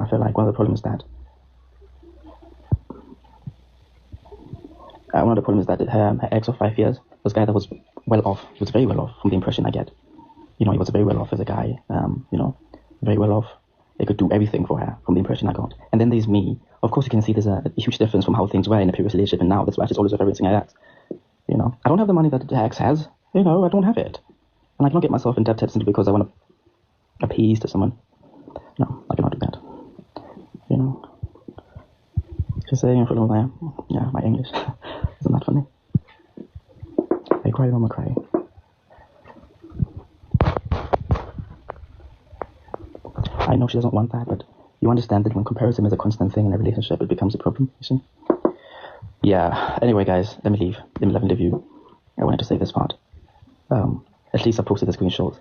I feel like one of the problems that her ex of 5 years was a guy that was well off. He was very well off, from the impression I get. He was very well off as a guy. Very well off. They could do everything for her, from the impression I got. And then there's me. Of course, you can see there's a huge difference from how things were in a previous relationship and now. That's why she's always referencing her ex. I don't have the money that her ex has. I don't have it. And I cannot get myself in debt simply because I want to appease to someone. No, I cannot do that. She's saying in front of my English. Isn't that funny? I cry, mama cry. I know she doesn't want that, but you understand that when comparison is a constant thing in a relationship, it becomes a problem, you see? Yeah, anyway, guys, let me leave. Let me leave you. I wanted to say this part. At least I posted the screenshots.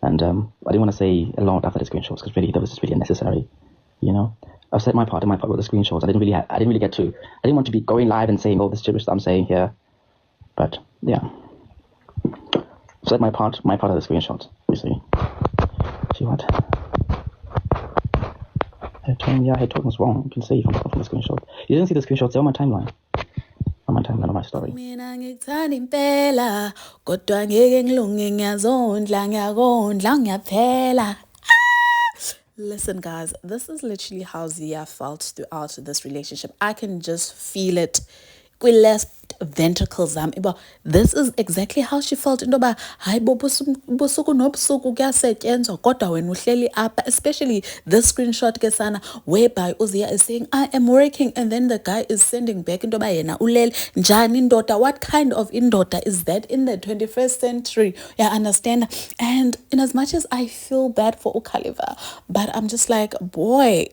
And I didn't want to say a lot after the screenshots, because really, that was just really unnecessary, I've said my part, and my part with the screenshots. I didn't really get to. I didn't want to be going live and saying all this gibberish that I'm saying here. But yeah, I've said my part of the screenshots. You see what? Her tone was wrong. You can see from the screenshot. You didn't see the screenshots. They're on my timeline. On my story. Listen, guys, this is literally how Ziya felt throughout this relationship. I can just feel it. Left ventricles this is exactly how she felt intoba hayi bobusuku nobusuku kuyasetyenzwa kodwa wena uhleli apha, especially this screenshot ke sana whereby Ziya is saying I am working, and then the guy is sending back intoba yena ulele njani indoda. What kind of indoda is that in the 21st century? Yeah, understand? And in as much as I feel bad for Caliva, but I'm just like, boy,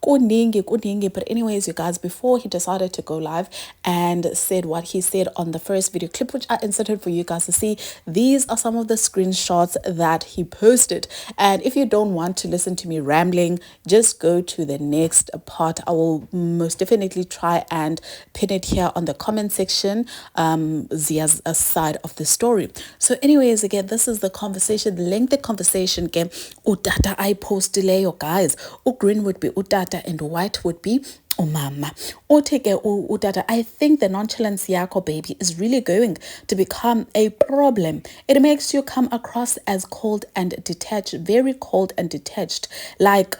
kuningi. But anyways, you guys, before he decided to go live and said what he said on the first video clip, which I inserted for you guys to see, these are some of the screenshots that he posted. And if you don't want to listen to me rambling, just go to the next part. I will most definitely try and pin it here on the comment section, Ziya's side of the story. So anyways, again, this is the conversation, the lengthy conversation. Again, utata I postileyo, guys. Green would be utata and white would be umama. Utata, I think the nonchalance yako, baby, is really going to become a problem. It makes you come across as cold and detached, very cold and detached. Like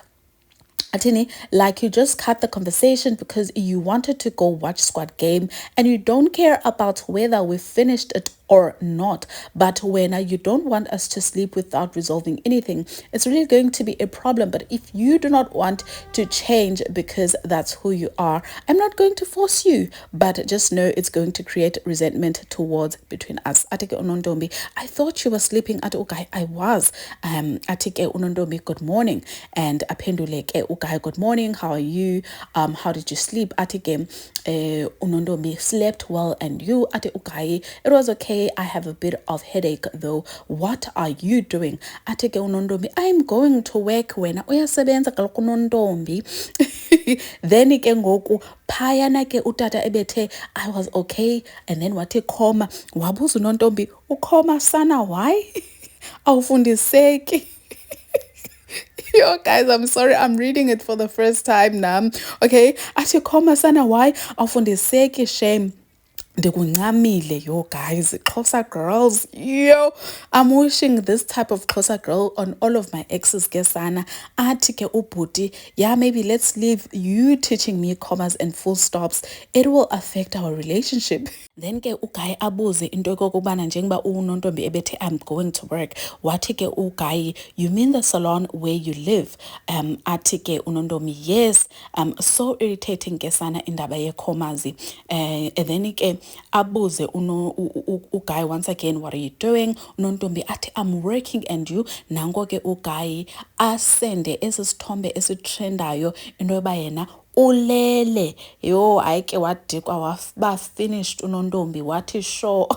you just cut the conversation because you wanted to go watch Squad Game and you don't care about whether we finished it or not. But when you don't want us to sleep without resolving anything, it's really going to be a problem. But if you do not want to change because that's who you are, I'm not going to force you. But just know it's going to create resentment towards between us. Atike unondombi, I thought you were sleeping at okay. I was. Atike unondombi, good morning. And apenduleke okay, good morning. How are you? How did you sleep? Atike unondombi, slept well, and you? Ate okay. It was okay. I have a bit of headache though. What are you doing? Ateke unondombi, I'm going to work wena uyasebenza kaloku unondombi. Then ke ngoku phayana ke utata ebethe I was okay, and then wathi khoma wabuza unontombi ukhoma sana why? Awufundiseki. Yo guys, I'm sorry, I'm reading it for the first time now. Okay, athi khoma sana why? Awufundiseki, shame. Yo guys, closer girls, yo, I'm wishing this type of closer girl on all of my exes. Gesana atike ubuti, yeah, maybe let's leave you teaching me commas and full stops. It will affect our relationship. Then ke ugai abuze into kokubana njengoba unontombi ebethe I'm going to work. Wathi ke ugai, you mean the salon where you live? Atike unontombi, yes. So irritating gesana indaba ye commas. And then ke abuze ugai once again, what are you doing? Unontombi ati I'm working, and you? Nango ke ugai asende esisithombe esitrendayo into yoba yena ulele. Yo ayike wadikwa waba finished unontombi wathi sure.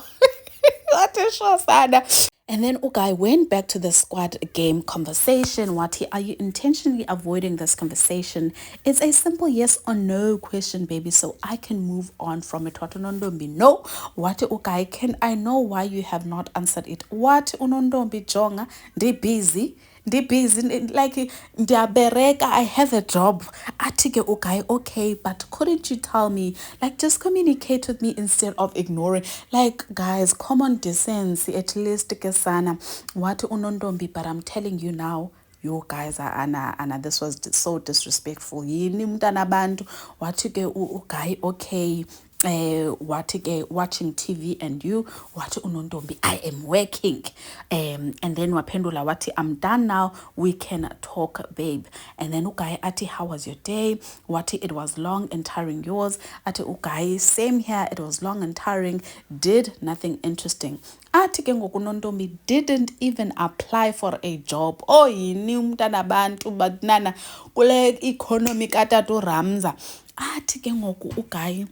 Wathi sure sana. And then Ugai went back to the Squad Game conversation. Wati, are you intentionally avoiding this conversation? It's a simple yes or no question, baby, so I can move on from it. Wati unondombi, no. Wati Ugai, can I know why you have not answered it? Wati unondombi jonga, de busy. busy like ndiyabereka, I have a job. Athi ke uguy, okay, but couldn't you tell me, like just communicate with me instead of ignoring? Like guys, common decency at least ke sana. What unondombi, but I'm telling you now, you guys are Anna, this was so disrespectful. Yini mntana bantu wathi ke uguy, okay, wathi ke watching TV, and you wathi unontombi, I am working, and then waphendula wathi, I'm done now, we can talk, babe. And then uguy athi, how was your day? Wathi, it was long and tiring. Yours? Ati uguy, same here, it was long and tiring, did nothing interesting. Athi ke ngoku unontombi didn't even apply for a job. Oh yini umntana bantu, but nana kule economy katata uRamza. Athi ke ngoku uguy,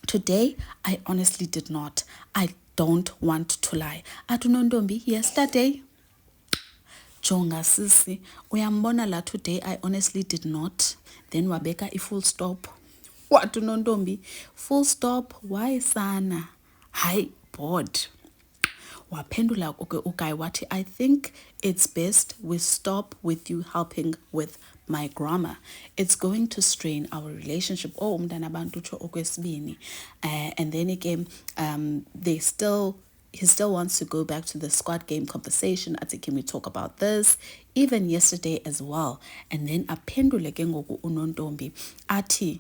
today I honestly did not. I don't want to lie. Athi unontombi, yesterday, jonga sisi, uyambona la, today I honestly did not. Then wabeka full stop. Wathi unontombi, full stop, why sana? Hayi, bored. Waphendula uguy wathi, I think it's best we stop with you helping with my grammar. It's going to strain our relationship. Oh, umntana bantu utsho okwesibini. And then again, he still wants to go back to the squad game conversation. Athi, can we talk about this? Even yesterday as well. And then aphendule ke ngoku unontombi athi,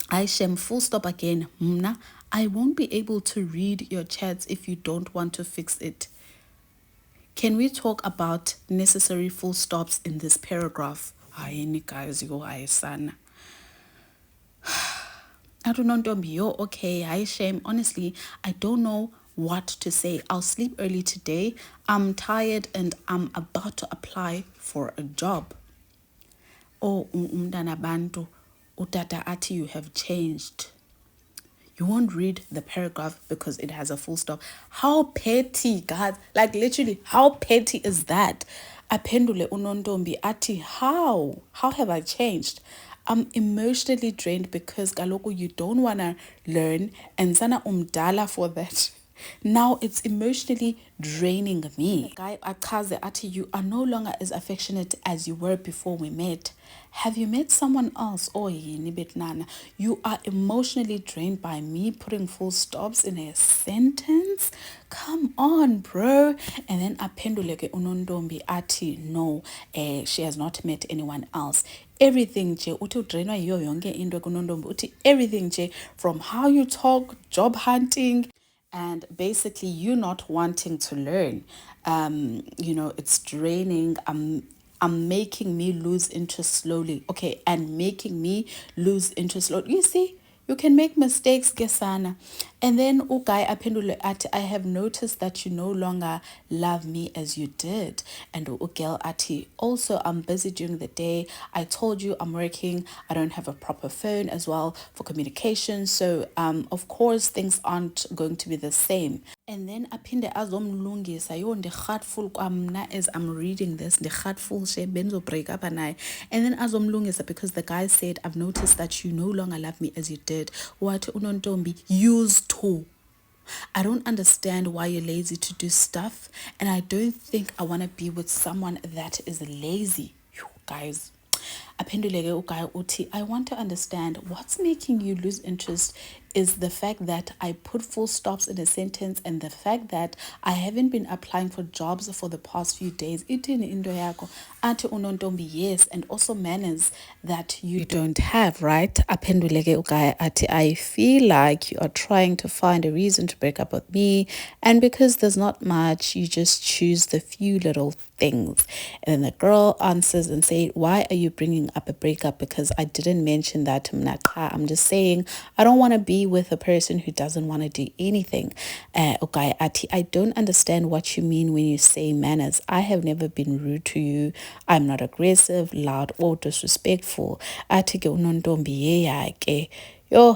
I shem, full stop again, mna, I won't be able to read your chats if you don't want to fix it. Can we talk about necessary full stops in this paragraph? Hayini guys, yo hayi sana. Ntombi, yo okay, hi shame. Honestly, I don't know what to say. I'll sleep early today. I'm tired and I'm about to apply for a job. Oh, umntana bantu, utata ati, you have changed. You won't read the paragraph because it has a full stop. How petty, guys. Like literally, how petty is that? Aphendule unontombi ati, how? How have I changed? I'm emotionally drained because kaloku you don't want to learn and sana umdala for that. Now it's emotionally draining me. Guy achaze ati, you are no longer as affectionate as you were before we met. Have you met someone else? Oh, yini betnana. You are emotionally drained by me putting full stops in a sentence? Come on, bro. And then aphenduleke unondombi ati, no, she has not met anyone else. Everything je uthi udrainwa yiyo yonke into kunondombi uthi everything je, from how you talk, job hunting, and basically you not wanting to learn. It's draining. I'm making me lose interest slowly. Okay, and making me lose interest slowly. You see, you can make mistakes, Gesana. And then uguy aphendule ati, I have noticed that you no longer love me as you did. And ugel ati, also I'm busy during the day. I told you I'm working. I don't have a proper phone as well for communication. So of course things aren't going to be the same. And then aphinde azomlungisa, yo ndirhatful kwamna as I'm reading this, ndirhatful she benzo break up naye. And then azomlungisa because the guy said, I've noticed that you no longer love me as you did. Wathi unontombi, used to. I don't understand why you're lazy to do stuff, and I don't think I want to be with someone that is lazy. You guys. Aphenduleke uguy uthi, I want to understand what's making you lose interest is the fact that I put full stops in a sentence and the fact that I haven't been applying for jobs for the past few days. Itini into yako. Ati unontombi, yes, and also manners that you don't have, right? Aphenduleke uguy ati, I feel like you are trying to find a reason to break up with me, and because there's not much, you just choose the few little things. And then the girl answers and say, why are you bringing up a breakup? Because I didn't mention that to Mnaka. I'm just saying I don't want to be with a person who doesn't want to do anything. Okay, ati, I don't understand what you mean when you say manners. I have never been rude to you. I'm not aggressive, loud, or disrespectful. Ati ke unontombi yake. Yo,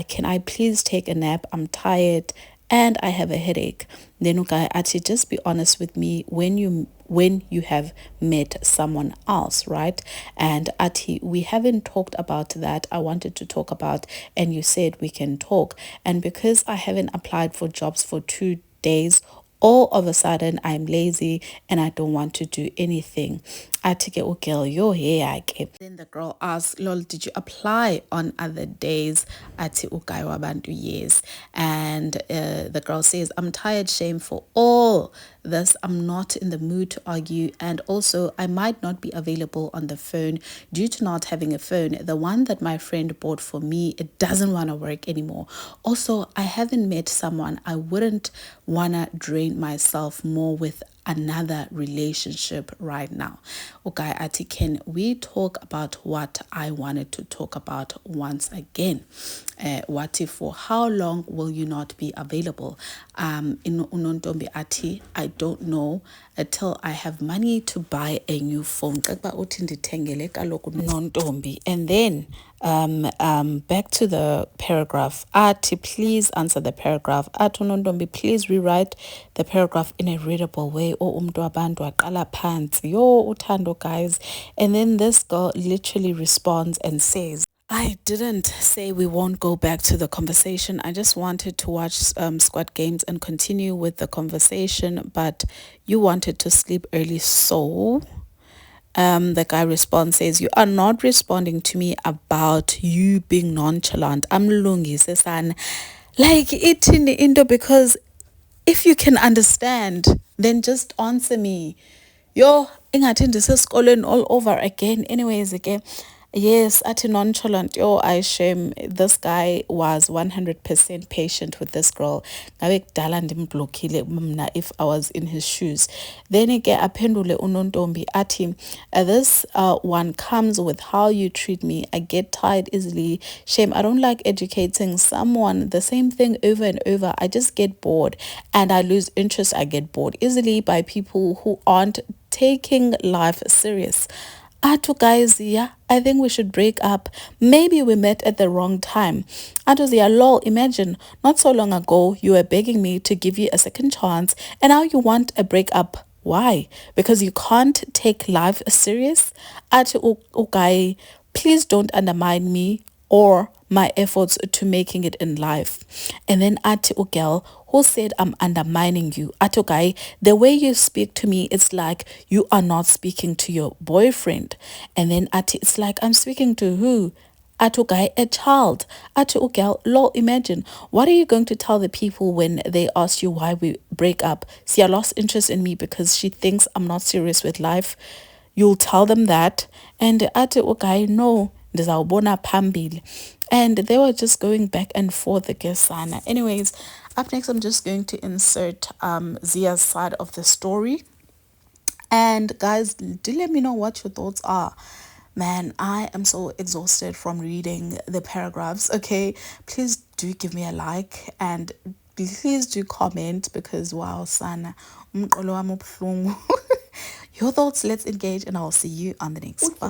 can I please take a nap? I'm tired and I have a headache. Then uguy ati, just be honest with me when you have met someone else, right? And ati, we haven't talked about that. I wanted to talk about, and you said we can talk. And because I haven't applied for jobs for 2 days, all of a sudden I'm lazy and I don't want to do anything. Atike girl, yo here. Then the girl asks, lol, did you apply on other days? Ati ukai wabantu, yes. And the girl says, I'm tired, shame for all this. I'm not in the mood to argue, and also I might not be available on the phone due to not having a phone. The one that my friend bought for me, it doesn't want to work anymore. Also, I haven't met someone. I wouldn't want to drain myself more with another relationship right now. Okay, Ati, can we talk about what I wanted to talk about once again? What if, for how long will you not be available? In Unontombi Ati, I don't know until I have money to buy a new phone. And then back to the paragraph. Ati, please answer the paragraph. Ati Unontombi, please rewrite the paragraph in a readable way. Oh, abantu aqala phansi. Yo, uthando, guys. And then this girl literally responds and says, I didn't say we won't go back to the conversation. I just wanted to watch Squad Games and continue with the conversation, but you wanted to sleep early, so the guy responds, says, you are not responding to me about you being nonchalant. I'm lungise san. Like it in the Indo, because if you can understand, then just answer me. Yo, ingathi ndisesikolweni all over again. Anyways, again. Yes, ati nonchalant. Yo, I shame. This guy was 100% patient with this girl. Ngabe kudala ndimblokile mna if I was in his shoes. Then again, aphendule unontombi ati, this one comes with how you treat me. I get tired easily. Shame. I don't like educating someone the same thing over and over. I just get bored and I lose interest. I get bored easily by people who aren't taking life serious. Atu guys, Ziya, I think we should break up. Maybe we met at the wrong time. Atu Ziya, lol, imagine, not so long ago, you were begging me to give you a second chance, and now you want a breakup. Why? Because you can't take life serious? Atu Ugai, please don't undermine me or my efforts to making it in life. And then Ati Ugel, who said I'm undermining you? Atugai, the way you speak to me, it's like you are not speaking to your boyfriend. And then Ati, it's like I'm speaking to who? Atugai, a child. Atu Ugel, lol, imagine, what are you going to tell the people when they ask you why we break up? Ziya lost interest in me because she thinks I'm not serious with life. You'll tell them that. And Ati Ugai, no, ndizawubona phambili. And they were just going back and forth, the Gesana. Anyways, up next, I'm just going to insert Ziya's side of the story. And guys, do let me know what your thoughts are. Man, I am so exhausted from reading the paragraphs. Okay, please do give me a like and please do comment, because wow, sana, umqolo wami ubuhlungu. Your thoughts, let's engage, and I'll see you on the next. Bye.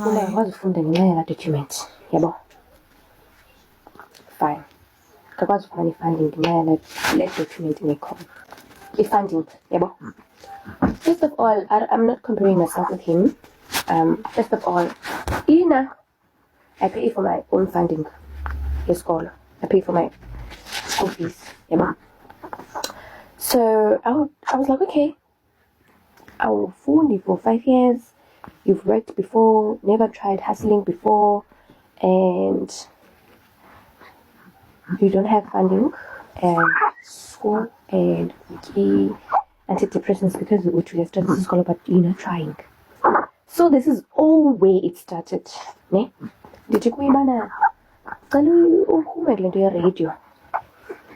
Fine. Kakwazi ukufana i-funding ngenxa le document ingekho. I-funding, yabo. First of all, I'm not comparing myself with him. First of all, I pay for my own funding. Yes, school. I pay for my school fees, yabo. So I was like, okay, I will fund you for 5 years. You've worked before, never tried hustling before, and you don't have funding and school and key antidepressants because we would have started school, but you're not trying. So this is all where it started. Ne? Did you radio?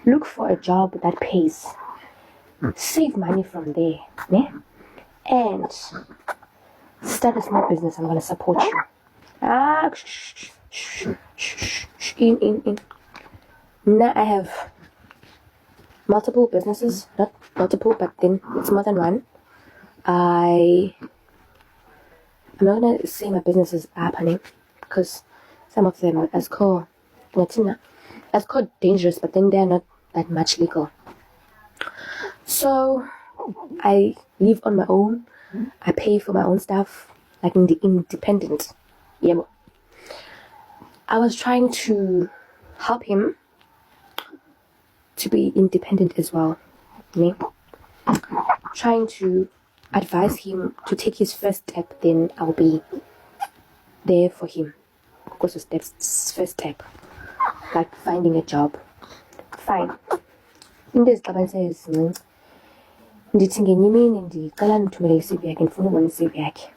Look for a job that pays. Save money from there. Ne? And start a small business. I'm gonna support you. In. Now I have multiple businesses, not multiple, but then it's more than one. I'm not gonna say my businesses are happening because some of them are as called dangerous, but then they're not that much legal. So I live on my own. I pay for my own stuff, like independent. Yeah. I was trying to help him to be independent as well. Me. trying to advise him to take his first step, then I'll be there for him. Because of first step, like finding a job. Fine. Into ezixabanisa ezincinci ndithi ngenye imini ndicela ndithumele i-CV yakhe, ndifuna ubona i-CV yakhe.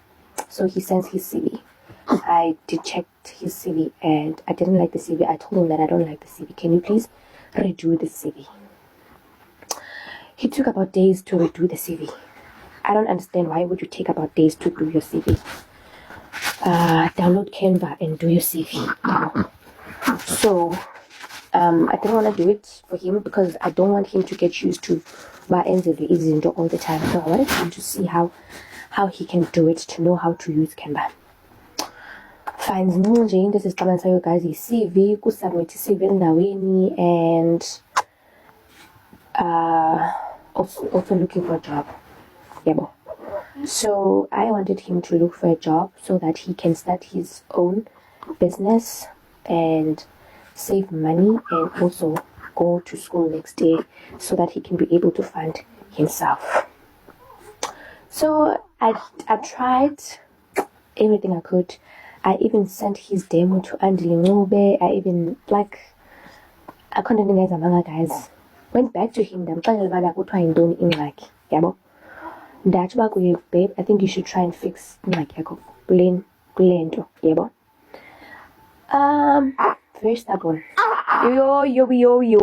So he sends his CV. I did check his CV and I didn't like the CV. I told him that I don't like the CV. Can you please redo the CV? He took about days to redo the CV. I don't understand, why would you take about days to do your CV? Download Canva and do your CV. So I didn't want to do it for him because I don't want him to get used to izinto all the time. So I wanted him to see how he can do it, to know how to use Canva. Fine, nje into esizixabanisayo guys yi-CV, kusubmit i-CV endaweni, and also looking for a job. Yabo. So I wanted him to look for a job so that he can start his own business and save money, and also go to school next year so that he can be able to fund himself. So I tried everything I could. I even sent his demo to Engl. I even I couldn't guys among guys. Went back to him, yabo. Ndathi uba kuye, babe, I think you should try and fix ingxaki yakho kule nto, yabo. Very stubborn. Yo.